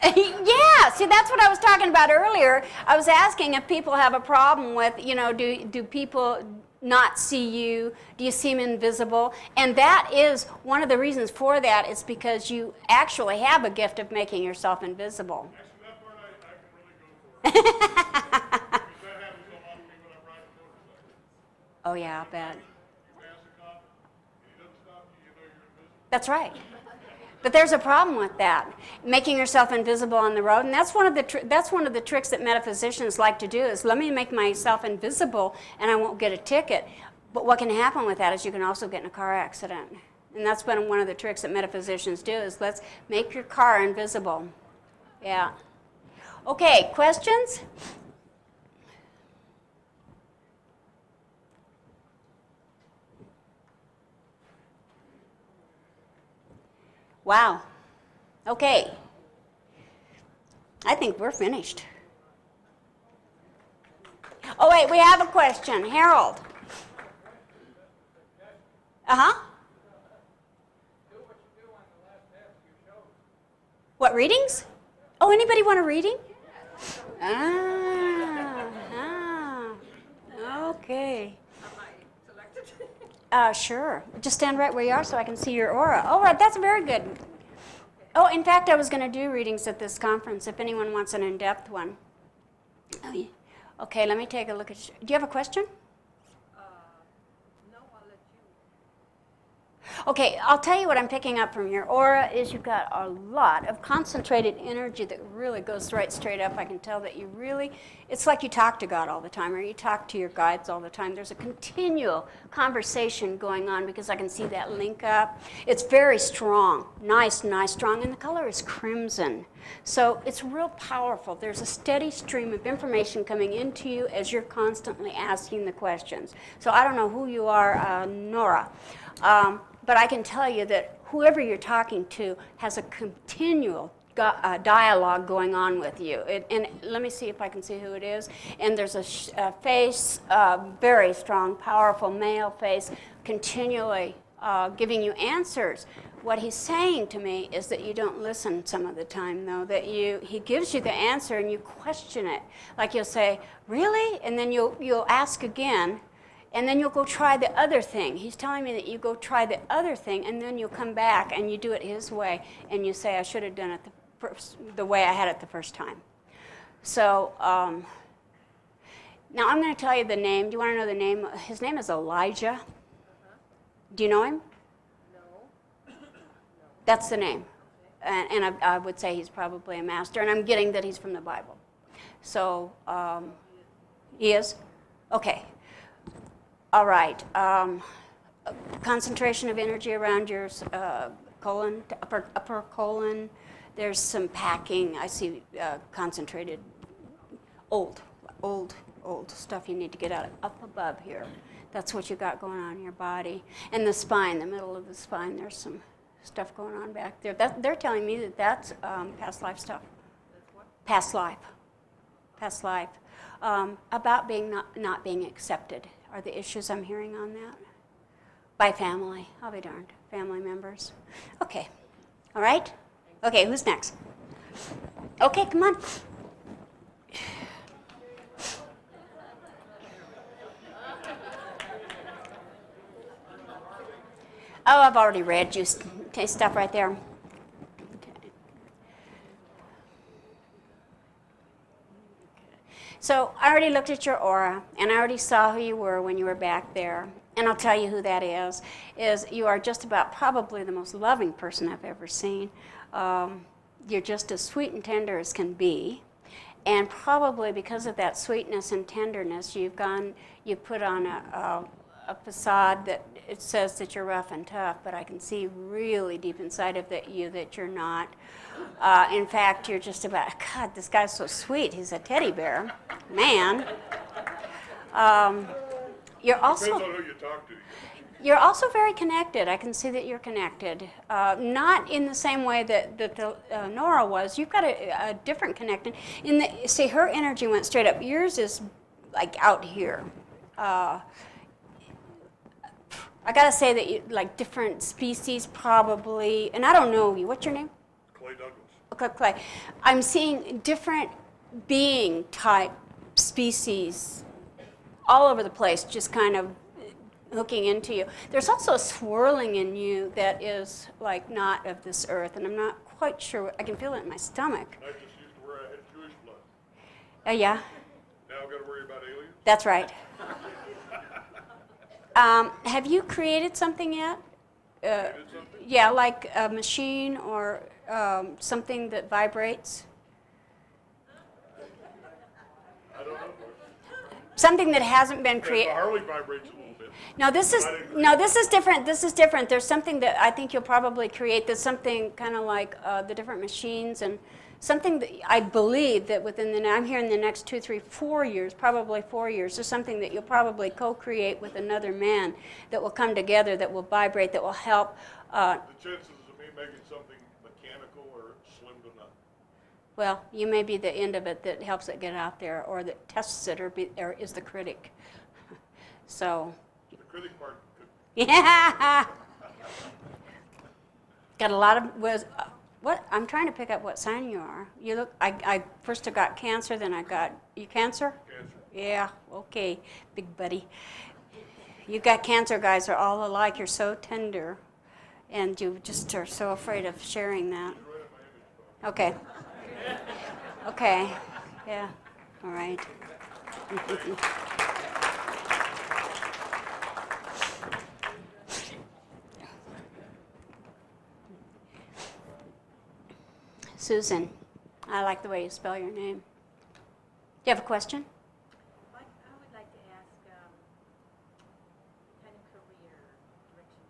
snubbing him. Yeah, see, that's what I was talking about earlier. I was asking if people have a problem with, do people not see you? Do you seem invisible? And that is one of the reasons for that is because you actually have a gift of making yourself invisible. Actually, that part I can really go for. Because that happens a lot to me when I'm riding motorcycles. Oh, yeah, I bet. You pass a cop, and he doesn't stop you, you know you're invisible. That's right. But there's a problem with that, making yourself invisible on the road, and that's one of the tricks that metaphysicians like to do is let me make myself invisible and I won't get a ticket. But what can happen with that is you can also get in a car accident, and that's been one of the tricks that metaphysicians do is let's make your car invisible. Yeah. Okay, questions? Wow. Okay. I think we're finished. Oh, wait, we have a question. Harold. Uh-huh. What, readings? Oh, anybody want a reading? Okay. Sure. Just stand right where you are so I can see your aura. All right, that's very good. Oh, in fact, I was going to do readings at this conference if anyone wants an in-depth one. Oh, yeah. Okay, let me take a look at you. Do you have a question? No, I'll let you. Okay, I'll tell you what I'm picking up from your aura is you've got a lot of concentrated energy that really goes right straight up. I can tell that you really, it's like you talk to God all the time or you talk to your guides all the time. There's a continual conversation going on because I can see that link up. It's very strong, nice, strong, and the color is crimson. So it's real powerful. There's a steady stream of information coming into you as you're constantly asking the questions. So I don't know who you are, Nora. But I can tell you that whoever you're talking to has a continual dialogue going on with you. And let me see if I can see who it is. And there's a face, very strong, powerful male face, continually giving you answers. What he's saying to me is that you don't listen some of the time, though, that he gives you the answer and you question it. Like you'll say, really? And then you'll ask again. And then you'll go try the other thing. He's telling me that you go try the other thing, and then you'll come back and you do it his way, and you say, I should have done it the way I had it the first time. So now I'm going to tell you the name. Do you want to know the name? His name is Elijah. Do you know him? No. That's the name. And I would say he's probably a master, and I'm getting that he's from the Bible. So he is? Okay. All right. Concentration of energy around your colon, upper colon. There's some packing. I see concentrated, old. old stuff you need to get out up above here. That's what you got going on in your body. And the spine, the middle of the spine, there's some stuff going on back there. They're telling me that that's past life stuff. Past life. Past life. About being not being accepted are the issues I'm hearing on that. By family. I'll be darned. Family members. Okay. All right? Okay, who's next? Okay, come on. Oh, I've already read you. Okay, stop right there. Okay. So I already looked at your aura, and I already saw who you were when you were back there. And I'll tell you who that is you are just about probably the most loving person I've ever seen. You're just as sweet and tender as can be. And probably because of that sweetness and tenderness, you put on a facade that it says that you're rough and tough, but I can see really deep inside of you that you're not. In fact, you're just about, God, this guy's so sweet. He's a teddy bear. Man. You're also... Depends on who you talk to. You're also very connected. I can see that you're connected. Not in the same way that Nora was. You've got a different connection. See, her energy went straight up. Yours is like out here. I gotta say that you, like different species probably, and I don't know you. What's your name? Clay Douglas. Okay, Clay. I'm seeing different being type species all over the place, just kind of hooking into you. There's also a swirling in you that is like not of this earth, and I'm not quite sure. I can feel it in my stomach. I just used to where I had Jewish blood. Yeah, Now I've got to worry about aliens. that's right. Have you created something yet? Created something? Yeah, like a machine or something that vibrates? I don't know. Something that hasn't been The created. Harley vibrates a little bit. No, this is different. This is different. There's something that I think you'll probably create. There's something kind of like the different machines and something that I believe that I'm here in the next 2, 3, 4 years, probably 4 years. There's something that you'll probably co-create with another man that will come together, that will vibrate, that will help. The chances of me making something mechanical are slim to none. Well, you may be the end of it that helps it get out there, or that tests it, or is the critic. So. The critic part could. Yeah. Got a lot of what? I'm trying to pick up what sign you are. You look. I first I got Cancer, then I got you Cancer. Cancer. Yeah. Okay, big buddy. You got Cancer guys are all alike. You're so tender, and you just are so afraid of sharing that. Okay. Okay. Yeah. All right. Susan, I like the way you spell your name. Do you have a question? I would like to ask what kind of career direction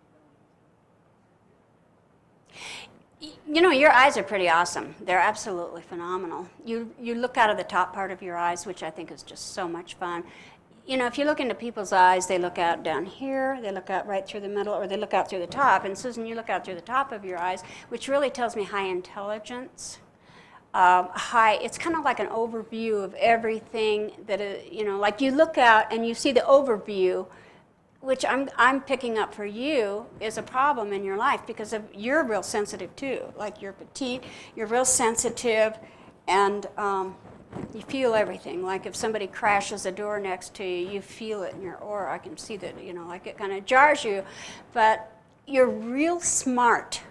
you're going You know, your eyes are pretty awesome. They're absolutely phenomenal. You look out of the top part of your eyes, which I think is just so much fun. You know, if you look into people's eyes, they look out down here, they look out right through the middle, or they look out through the top. And Susan, you look out through the top of your eyes, which really tells me high intelligence. It's kind of like an overview of everything that, like you look out and you see the overview, which I'm picking up for you is a problem in your life because you're real sensitive too. Like you're petite, you're real sensitive, and you feel everything. Like if somebody crashes a door next to you, you feel it in your aura. I can see that, like it kind of jars you. But you're real smart.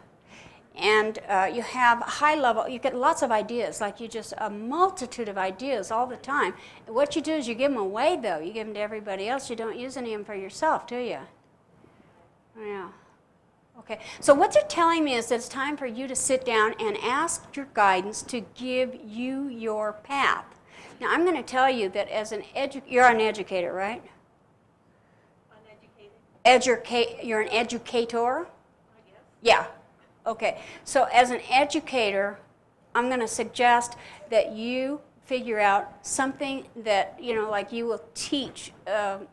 And you have high level, you get lots of ideas, like a multitude of ideas all the time. What you do is you give them away, though. You give them to everybody else. You don't use any of them for yourself, do you? Yeah. Okay. So what they're telling me is that it's time for you to sit down and ask your guidance to give you your path. Now, I'm going to tell you that as you're an educator, right? Uneducated? You're an educator? I guess. Yeah. Okay, so as an educator, I'm going to suggest that you figure out something that, like you will teach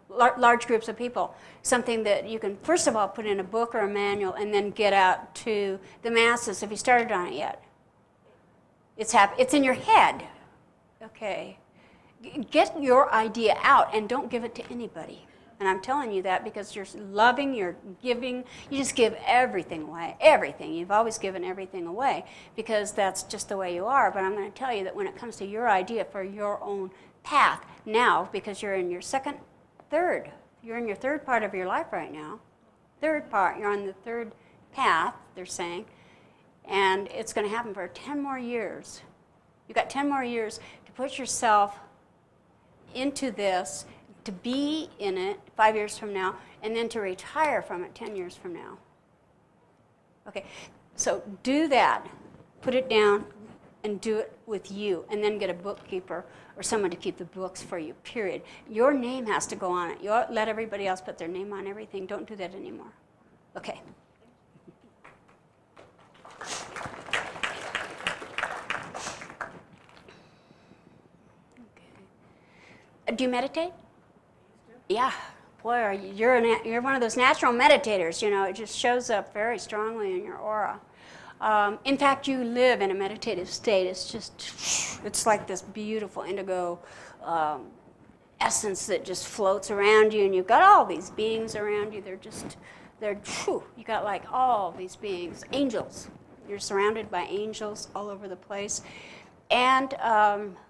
large groups of people, something that you can, first of all, put in a book or a manual and then get out to the masses. Have you started on it yet? It's in your head. Okay. Get your idea out and don't give it to anybody. And I'm telling you that because you're loving, you're giving, you just give everything away, everything. You've always given everything away because that's just the way you are. But I'm going to tell you that when it comes to your idea for your own path now, because you're in your you're in your third part of your life right now. Third part, you're on the third path, they're saying, and it's going to happen for 10 more years. You've got 10 more years to put yourself into this, to be in it 5 years from now, and then to retire from it 10 years from now. Okay, so do that. Put it down and do it with you, and then get a bookkeeper or someone to keep the books for you, period. Your name has to go on it. You let everybody else put their name on everything. Don't do that anymore. Okay. Do you meditate? Yeah, boy, you're one of those natural meditators. It just shows up very strongly in your aura. In fact, you live in a meditative state. It's like this beautiful indigo essence that just floats around you, and you've got all these beings around you. You got like all these beings, angels. You're surrounded by angels all over the place. And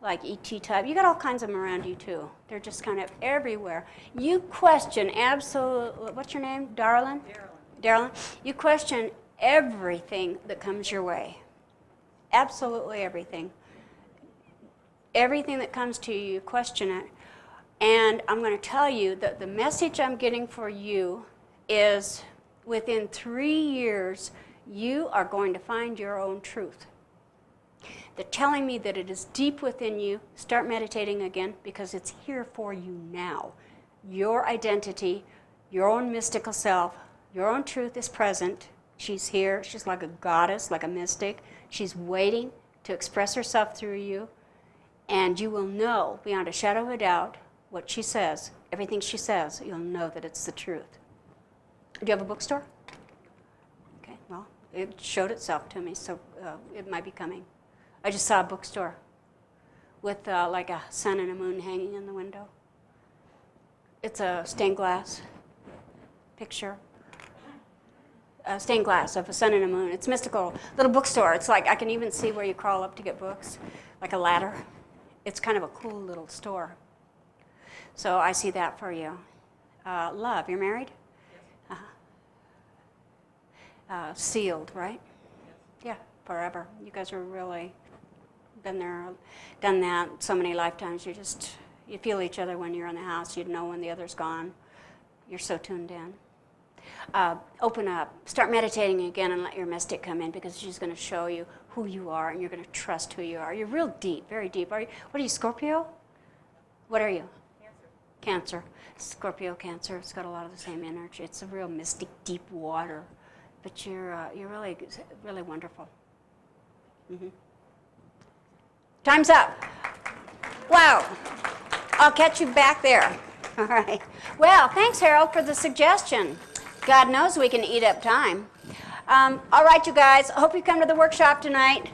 like ET type, you got all kinds of them around you too. They're just kind of everywhere. You question absolutely, what's your name, Darlin? Darlin. You question everything that comes your way. Absolutely everything. Everything that comes to you, you question it. And I'm going to tell you that the message I'm getting for you is within 3 years, you are going to find your own truth. They're telling me that it is deep within you. Start meditating again because it's here for you now. Your identity, your own mystical self, your own truth is present. She's here. She's like a goddess, like a mystic. She's waiting to express herself through you. And you will know beyond a shadow of a doubt what she says. Everything she says, you'll know that it's the truth. Do you have a bookstore? Okay, well, it showed itself to me, so it might be coming. I just saw a bookstore with like a sun and a moon hanging in the window. It's a stained glass picture. Stained glass of a sun and a moon. It's mystical. Little bookstore. It's like I can even see where you crawl up to get books, like a ladder. It's kind of a cool little store. So I see that for you. Love, you're married? Yes. Sealed, right? Yes. Yeah, forever. You guys are really been there, done that so many lifetimes. You feel each other when you're in the house. You know when the other's gone. You're so tuned in. Open up. Start meditating again and let your mystic come in because she's going to show you who you are and you're going to trust who you are. You're real deep, very deep. What are you, Scorpio? What are you? Cancer. Scorpio, Cancer. It's got a lot of the same energy. It's a real mystic, deep water. But you're really, really wonderful. Mm-hmm. Time's up. Wow. I'll catch you back there. All right. Well, thanks, Harold, for the suggestion. God knows we can eat up time. All right, you guys. I hope you come to the workshop tonight.